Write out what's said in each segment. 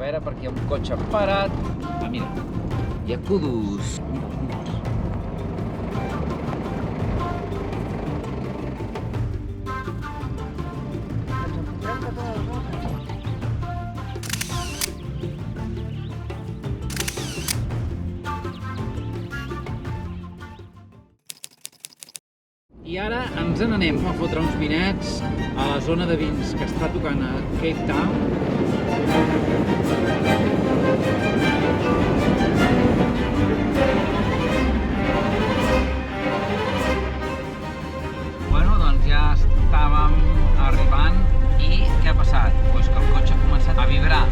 veure, perquè hi ha un cotxe parat. Ah, mira, hi ha cudus. I ara ens n'anem a fotre uns vinets a la zona de vins que està tocant a Cape Town. Bueno, doncs ja estàvem arribant i què ha passat? Doncs que el cotxe ha començat a vibrar.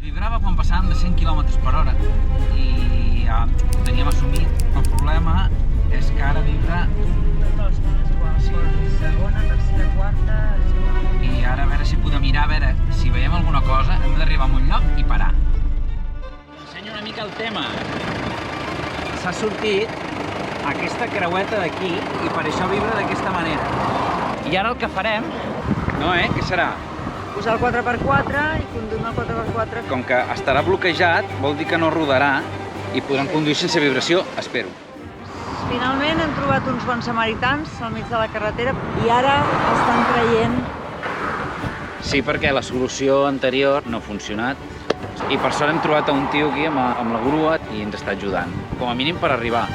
Vibrava quan passàvem de 100 km/h i ja ho teníem assumit. El problema és que ara vibra... Sí. Segona, tercera, quarta... I ara a veure si podem mirar, a veure si veiem alguna cosa, hem d'arribar a un lloc i parar. Ensenyo una mica el tema. S'ha sortit aquesta creueta d'aquí i per això vibra d'aquesta manera. I ara el que farem... No, què serà? Posar el 4x4 i conduir el 4x4. Com que estarà bloquejat, vol dir que no rodarà i podrem conduir sense vibració, espero. Finalment hem trobat uns bons samaritans al mig de la carretera i ara estan traient... Sí, perquè la solució anterior no ha funcionat i per sort hem trobat un tio aquí amb la grua i ens està ajudant, com a mínim per arribar.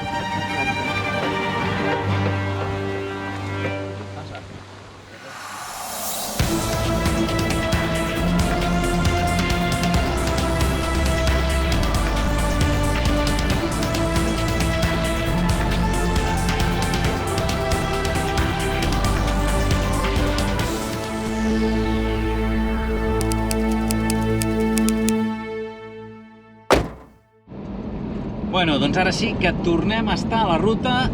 Bueno, doncs ara sí que tornem a estar a la ruta.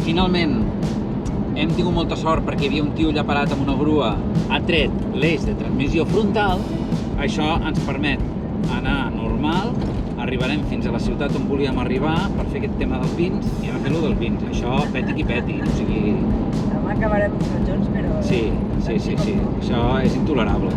Finalment hem tingut molta sort perquè hi havia un tio allà parat amb una grua, ha tret l'eix de transmissió frontal. Això ens permet anar normal, arribarem fins a la ciutat on volíem arribar per fer aquest tema dels vins i hem de fer-lo dels vins. Això peti qui peti, o sigui... Demà acabarem junts, però... Sí, això és intolerable.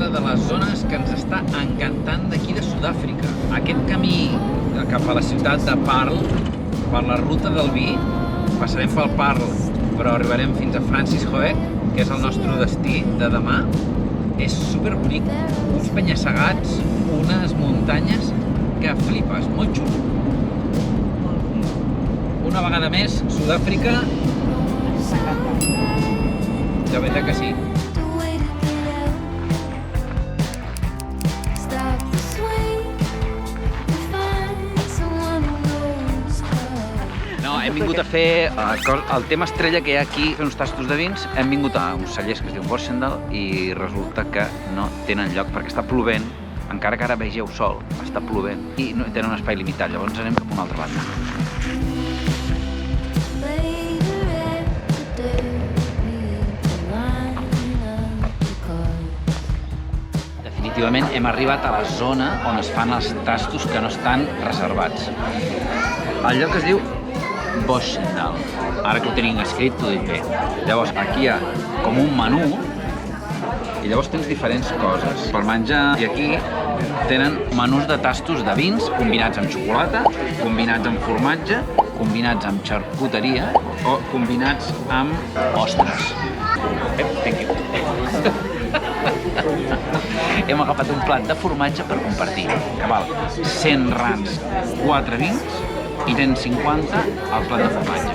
De les zones que ens està encantant d'aquí de Sud-àfrica. Aquest camí cap a la ciutat de Paarl, per la ruta del vi, passarem pel Paarl, però arribarem fins a Francis Hoek, que és el nostre destí de demà. És superbonic, uns penya-segats, unes muntanyes que flipes, molt xulo. Una vegada més, Sud-àfrica, de veritat que sí. Hem vingut a fer el tema estrella que hi ha aquí, fer uns tastos de vins. Hem vingut a uns cellers que es diu Borsendal i resulta que no tenen lloc perquè està plovent, encara que ara vegeu sol, està plovent i no tenen un espai limitat, llavors anem cap a una altra banda. Definitivament hem arribat a la zona on es fan els tastos que no estan reservats. El lloc es diu Borsendal. Ara que ho tenim escrit, t'ho dic bé. Llavors, aquí hi ha com un menú i llavors tens diferents coses per menjar i aquí tenen menús de tastos de vins combinats amb xocolata, combinats amb formatge, combinats amb xarcuteria o combinats amb ostres. Thank you. Hem agafat un plat de formatge per compartir, que val 100 rands 4 vins i 150 el plat de formatge.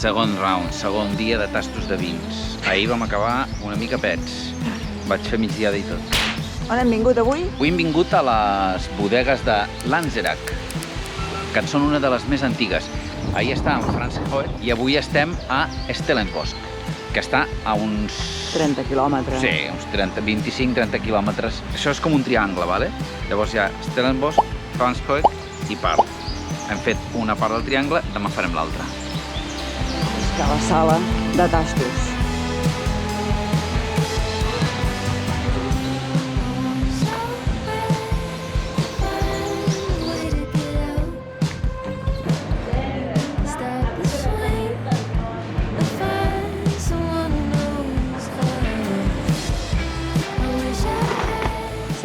Segon round, segon dia de tastos de vins. Ahir vam acabar una mica pets. Vaig fer migdiada i tot. On hem vingut avui? Avui hem vingut a les bodegues de Lanzerak, que són una de les més antigues. Ahir estàvem a Francis Hoek i avui estem a Stellenbosch, que està a uns... 30 quilòmetres. Sí, uns 25-30 quilòmetres. Això és com un triangle, ¿vale? Llavors hi ha Stellenbosch, Franschhoek i Park. Hem fet una part del triangle, demà farem l'altra. És que la sala de tastos.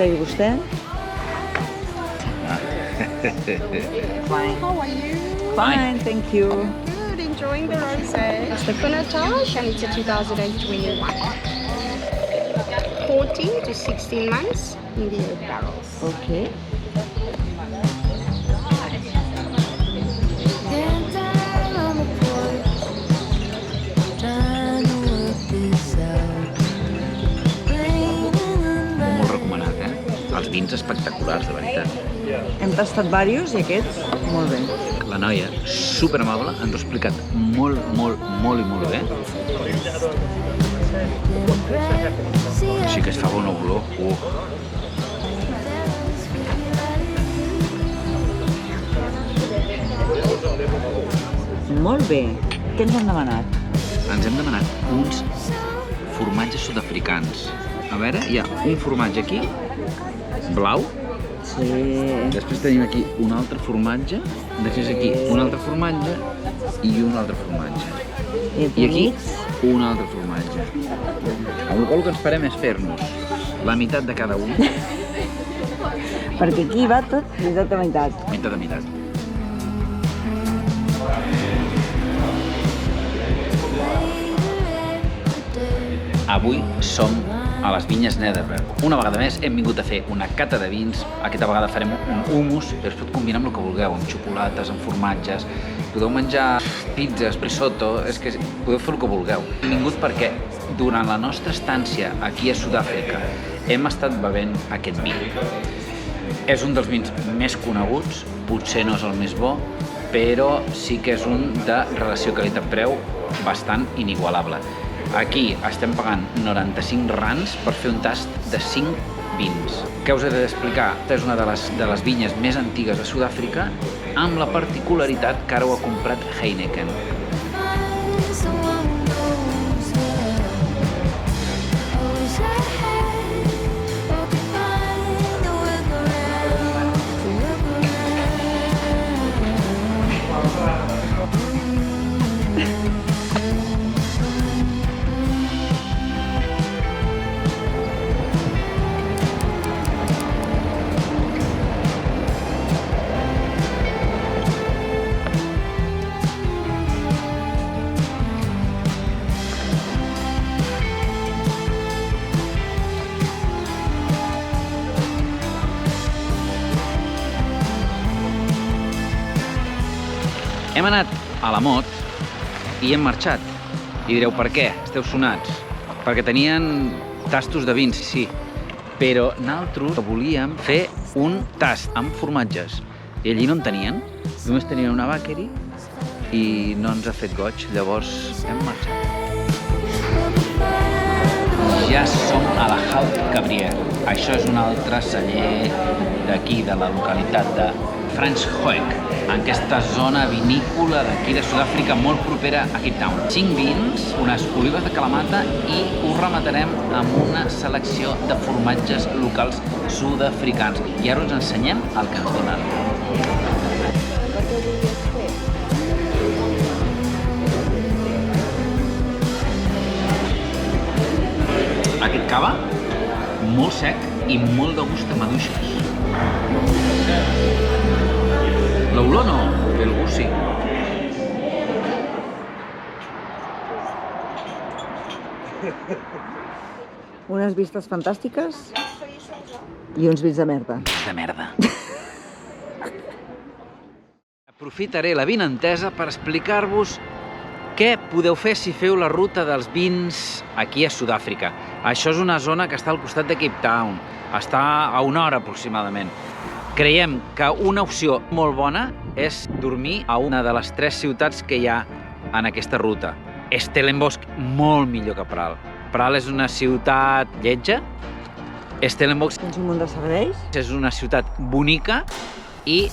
Segui vostè. Fine. How are you? Fine, thank you. Good, enjoying the rosé. It's the Pinotage and it's a 2021. 14 to 16 months in the oak barrels. Okay. Molt recomanat, eh? Els vins espectaculars, de veritat. Hem tastat diversos i aquests, molt bé. La noia, superamable, ens ho ha explicat molt i molt bé. Així que es fa bona olor. Molt bé. Què ens han demanat? Ens hem demanat uns formatges sud-africans. A veure, hi ha un formatge aquí, blau. Sí. Després tenim aquí un altre formatge, després aquí un altre formatge i un altre formatge. I aquí un altre formatge. El que ens farem és fer-nos la meitat de cada un. Perquè aquí va tot meitat a meitat. Meitat a meitat. Avui som a les vinyes Nederberg. Una vegada més hem vingut a fer una cata de vins. Aquesta vegada farem un hummus, però es pot combinar amb el que vulgueu, amb xocolates, amb formatges. Podeu menjar pizzas, risotto, és que podeu fer el que vulgueu. Hem vingut perquè durant la nostra estància aquí a Sud-àfrica hem estat bevent aquest vi. És un dels vins més coneguts, potser no és el més bo, però sí que és un de relació qualitat-preu bastant inigualable. Aquí estem pagant 95 rands per fer un tast de 5 vins. Què us he d'explicar? Aquesta és una de les vinyes més antigues de Sud-àfrica, amb la particularitat que ara ho ha comprat Heineken. Hem anat a la Mot i hem marxat. I direu, per què? Esteu sonats? Perquè tenien tastos de vins, sí. Però nosaltres volíem fer un tast amb formatges. I allí no en tenien. Només tenien una Bakery i no ens ha fet goig. Llavors hem marxat. Ja som a la Haut Cabrier. Això és un altre celler d'aquí, de la localitat de Franschhoek, en aquesta zona vinícola d'aquí de Sud-àfrica molt propera a Cape Town. 5 vins, unes olives de Kalamata i ho rematarem amb una selecció de formatges locals sud-africans. I ara us ensenyem el que ens donen. Aquest cava, molt sec i molt de gust a maduixes. L'olor no, el gust sí. Unes vistes fantàstiques i uns vins de merda. De merda. Aprofitaré la vinentesa per explicar-vos què podeu fer si feu la ruta dels vins aquí a Sud-àfrica. Això és una zona que està al costat de Cape Town. Està a 1 hora aproximadament. Creiem que una opció molt bona és dormir a una de les 3 ciutats que hi ha en aquesta ruta. Stellenbosch molt millor que Pral. Pral és una ciutat lletja, Stellenbosch Tens un munt de serveis. és una ciutat bonica i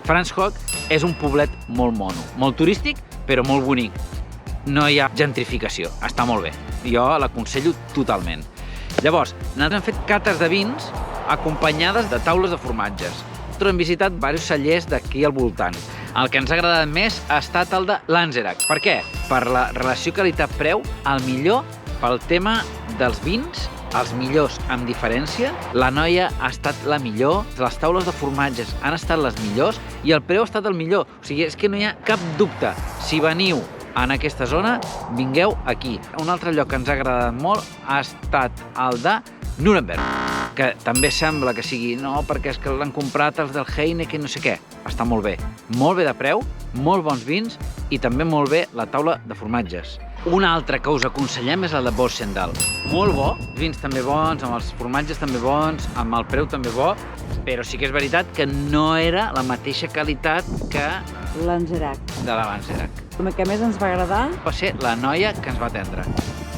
Franschhoek és un poblet molt mono, molt turístic, però molt bonic. No hi ha gentrificació, està molt bé. Jo l'aconsello totalment. Llavors, nosaltres hem fet cates de vins acompanyades de taules de formatges. Nosaltres hem visitat diversos cellers d'aquí al voltant. El que ens ha agradat més ha estat el de Langerak. Per què? Per la relació qualitat-preu, el millor pel tema dels vins, els millors amb diferència, la noia ha estat la millor, les taules de formatges han estat les millors i el preu ha estat el millor. O sigui, és que no hi ha cap dubte. Si veniu en aquesta zona, vingueu aquí. Un altre lloc que ens ha agradat molt ha estat el de Nuremberg, que també sembla que sigui no, perquè és que l'han comprat els del Heineken, no sé què. Està molt bé de preu, molt bons vins i també molt bé la taula de formatges. Un altre que us aconsellem és el de Boschendal. Molt bo, vins també bons, amb els formatges també bons, amb el preu també bo, però sí que és veritat que no era la mateixa qualitat que Langerak. de la Langerak. El que més ens va agradar Va ser la noia que ens va atendre.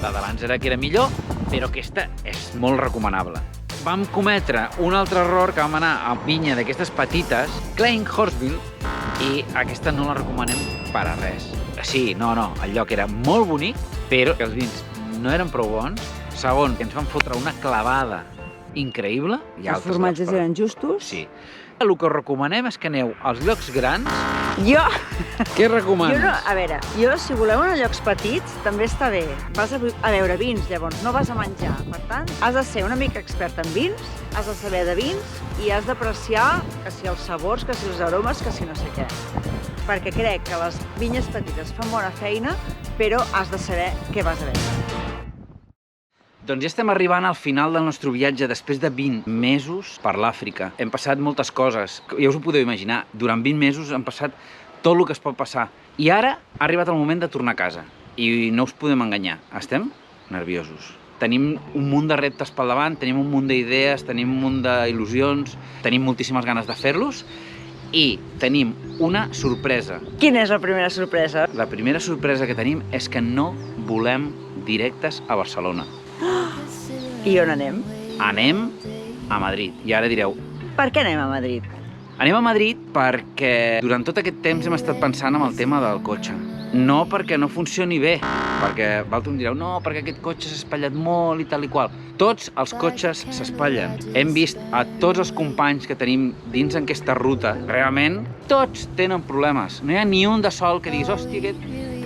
La de Langerak era millor, però aquesta és molt recomanable. Vam cometre un altre error que vam anar a vinya d'aquestes petites, Klein Horsville, i aquesta no la recomanem per a res. Sí, no, el lloc era molt bonic, però els vins no eren prou bons. Segon, que ens van fotre una clavada increïble. els formatges eren justos. Sí. El que us recomanem és que aneu als llocs grans. Jo Què recomanes? a veure, si voleu anar a llocs petits, també està bé. Vas a veure vins, llavors no vas a menjar. Per tant, has de ser una mica expert en vins, has de saber de vins i has d'apreciar que si els sabors, que si els aromes, que si no sé què. Perquè crec que les vinyes petites fan bona feina, però has de saber què vas a veure. Doncs ja estem arribant al final del nostre viatge després de 20 mesos per l'Àfrica. Hem passat moltes coses, ja us ho podeu imaginar. Durant 20 mesos hem passat tot el que es pot passar. I ara ha arribat el moment de tornar a casa. I no us podem enganyar, estem nerviosos. Tenim un munt de reptes pel davant, tenim un munt d'idees, tenim un munt d'il·lusions, tenim moltíssimes ganes de fer-los i tenim una sorpresa. Quina és la primera sorpresa? La primera sorpresa que tenim és que no volem directes a Barcelona. I on anem? Anem a Madrid. I ara direu, Per què anem a Madrid? anem a Madrid perquè durant tot aquest temps hem estat pensant en el tema del cotxe. No perquè no funcioni bé, perquè vosaltres direu, no, perquè aquest cotxe s'ha espatllat molt i tal i qual. Tots els cotxes s'espatllen. Hem vist a tots els companys que tenim dins aquesta ruta, realment tots tenen problemes. No hi ha ni un de sol que diguis, hòstia,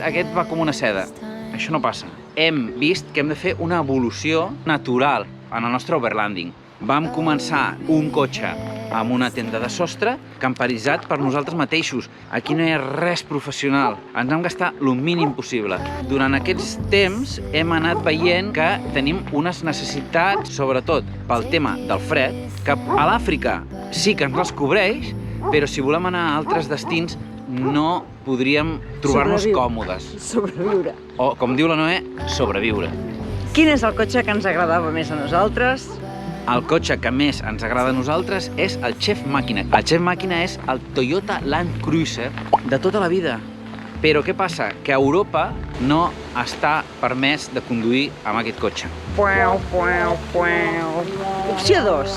aquest va com una seda. Això no passa. Hem vist que hem de fer una evolució natural en el nostre overlanding. Vam començar un cotxe amb una tenda de sostre camperitzat per nosaltres mateixos. Aquí no hi ha res professional. Ens vam gastar el mínim possible. Durant aquests temps hem anat veient que tenim unes necessitats, sobretot pel tema del fred, que a l'Àfrica sí que ens les cobreix, però si volem anar a altres destins no podríem trobar-nos còmodes. Sobreviure. O, com diu la Noé, sobreviure. Quin és el cotxe que ens agradava més a nosaltres? El cotxe que més ens agrada a nosaltres és el Chef Màquina. El Chef Màquina és el Toyota Land Cruiser de tota la vida. Però què passa? Que a Europa no està permès de conduir amb aquest cotxe. Opció 2.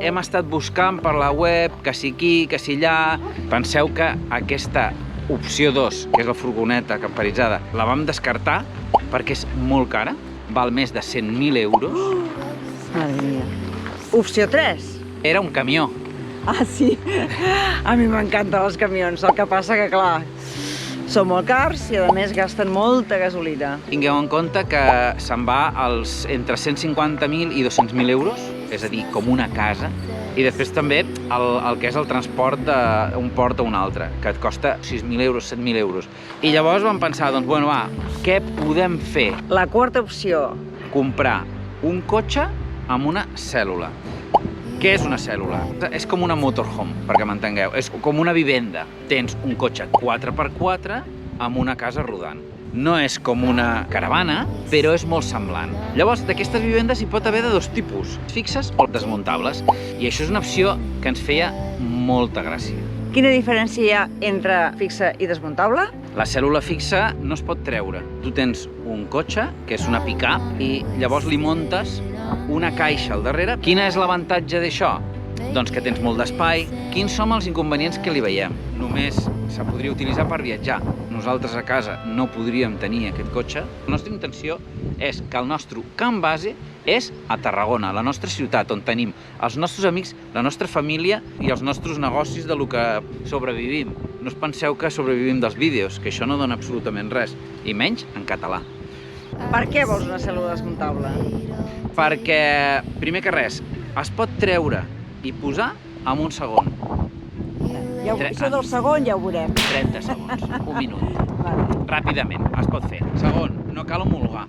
Hem estat buscant per la web, que si aquí, que si allà. Penseu que aquesta opció 2, que és la furgoneta camperitzada, la vam descartar perquè és molt cara, val més de 100.000 euros. Madre mia. Opció 3. Era un camió. Ah, sí? A mi m'encanten els camions, el que passa que, clar, són molt cars i, a més, gasten molta gasolina. Tingueu en compte que se'n va entre 150.000 i 200.000 euros, és a dir, com una casa. I després també el que és el transport d'un port a un altre, que et costa 6.000 euros, 7.000 euros. I llavors vam pensar, doncs, bueno, va, què podem fer? La quarta opció. Comprar un cotxe amb una cèl·lula. Què és una cèl·lula? És com una motorhome, perquè m'entengueu. És com una vivenda. Tens un cotxe 4x4 amb una casa rodant. No és com una caravana, però és molt semblant. Llavors, d'aquestes vivendes hi pot haver de dos tipus, fixes o desmuntables. I això és una opció que ens feia molta gràcia. Quina diferència hi ha entre fixa i desmuntable? La cèl·lula fixa no es pot treure. Tu tens un cotxe, que és una pick-up, i llavors li muntes una caixa al darrere. Quin és l'avantatge d'això? Doncs que tens molt d'espai. Quins són els inconvenients que li veiem? Només se podria utilitzar per viatjar. Nosaltres a casa no podríem tenir aquest cotxe. La nostra intenció és que el nostre camp base és a Tarragona, la nostra ciutat, on tenim els nostres amics, la nostra família i els nostres negocis de lo que sobrevivim. No us penseu que sobrevivim dels vídeos, que això no dona absolutament res, i menys en català. Per què vols una cèl·lula desmuntable? Perquè, primer que res, es pot treure i posar en un segon. Això del segon ja ho veurem. 30 segons, un minut. Vale. Ràpidament, es pot fer. Segon, no cal homologar.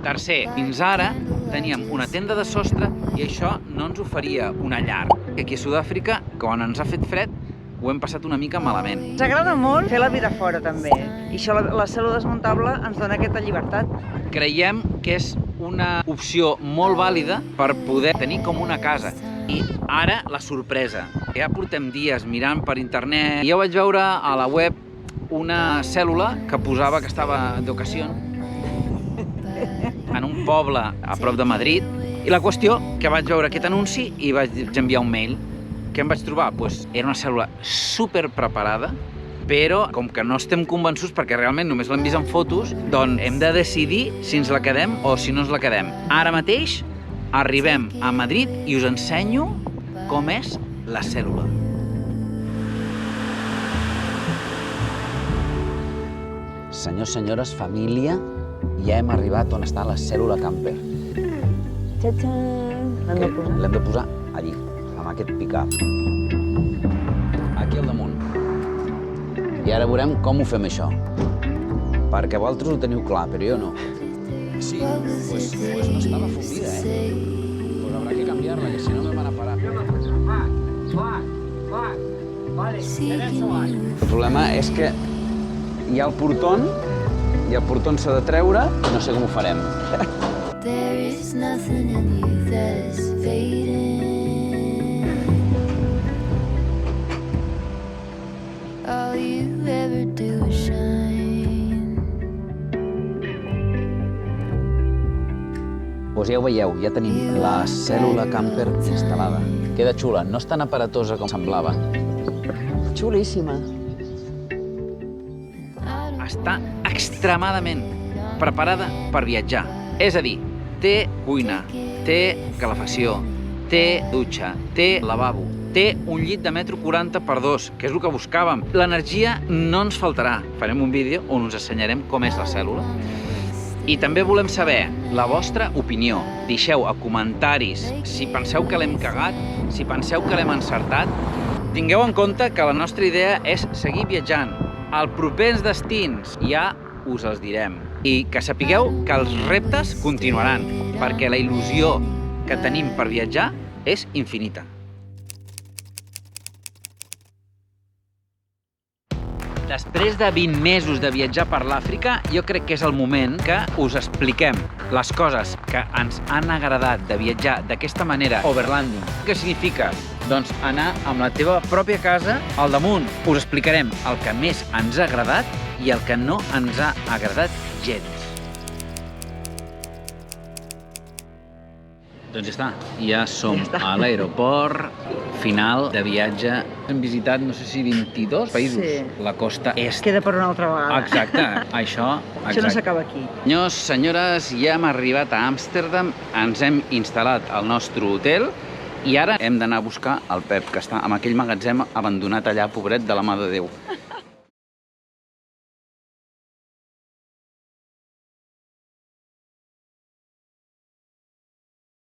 Tercer, fins ara teníem una tenda de sostre i això no ens oferia una llar. Aquí a Sud-àfrica, quan ens ha fet fred, ho hem passat una mica malament. Ens agrada molt fer la vida fora, també. I això, la cèl·lula desmuntable ens dona aquesta llibertat. Creiem que és una opció molt vàlida per poder tenir com una casa. I ara la sorpresa. Ja portem dies mirant per internet. Jo vaig veure a la web una cèl·lula que posava que estava d'ocasió en un poble a prop de Madrid. I la qüestió que vaig veure aquest anunci i vaig enviar un mail. Què em vaig trobar? Pues era una cèl·lula super preparada, però com que no estem convençuts perquè realment només l'hem vist en fotos, doncs hem de decidir si ens la quedem o si no ens la quedem. Ara mateix arribem a Madrid i us ensenyo com és la cèl·lula. Senyors, senyores, família, ja hem arribat on està la cèl·lula camper. L'hem de posar allí, amb aquest pick-up. Aquí al damunt. I ara veurem com ho fem, això. Perquè vosaltres ho teniu clar, però jo no. Sí, pues no estava fundida, Pues habrá que cambiarla, que si no me van a parar. El problema és que hi ha el portón, i el portón s'ha de treure, i no sé com ho farem. There is nothing in you that is fading. All you ever do is shine. Doncs ja ho veieu, ja tenim la cèl·lula camper instal·lada. Queda xula, no és tan aparatosa com semblava. Xulíssima. Està extremadament preparada per viatjar. És a dir, té cuina, té calefacció, té dutxa, té lavabo, té un llit de 1,40 m per 2, que és el que buscàvem. L'energia no ens faltarà. Farem un vídeo on us ensenyarem com és la cèl·lula. I també volem saber la vostra opinió. Deixeu a comentaris si penseu que l'hem cagat, si penseu que l'hem encertat. Tingueu en compte que la nostra idea és seguir viatjant. Els propers destins ja us els direm. I que sapigueu que els reptes continuaran, perquè la il·lusió que tenim per viatjar és infinita. Després de 20 mesos de viatjar per l'Àfrica, jo crec que és el moment que us expliquem les coses que ens han agradat de viatjar d'aquesta manera overlanding. Què significa? Doncs anar amb la teva pròpia casa al damunt. Us explicarem el que més ens ha agradat i el que no ens ha agradat gens. Doncs ja està, ja som a l'aeroport final de viatge. Hem visitat, no sé si 22 països. Sí. La costa est. Queda per una altra vegada. Exacte, això no s'acaba aquí. Senyors, senyores, ja hem arribat a Amsterdam, ens hem instal·lat al nostre hotel i ara hem d'anar a buscar el Pep, que està en aquell magatzem abandonat allà, pobret de la mà de Déu.